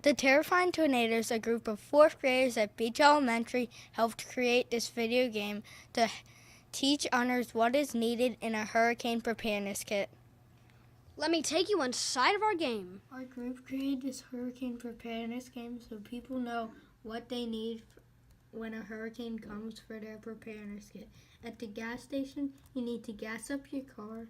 The Terrifying Tornadoes, a group of 4th graders at Beach Elementary, helped create this video game to teach others what is needed in a hurricane preparedness kit. Let me take you inside of our game. Our group created this hurricane preparedness game so people know what they need when a hurricane comes for their preparedness kit. At the gas station, you need to gas up your car.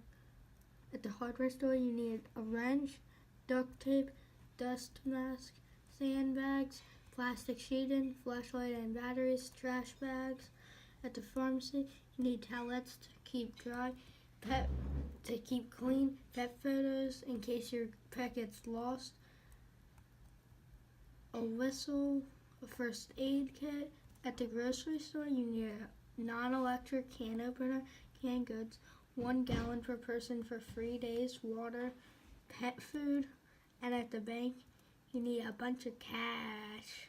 At the hardware store, you need a wrench, duct tape, dust mask, sandbags, plastic sheeting, flashlight and batteries, trash bags. At the pharmacy, you need towelettes to keep dry, to keep clean, pet photos in case your pet gets lost, a whistle, a first aid kit. At the grocery store, you need a non-electric can opener, canned goods, 1 gallon per person for 3 days, water, pet food, and at the bank, you need a bunch of cash.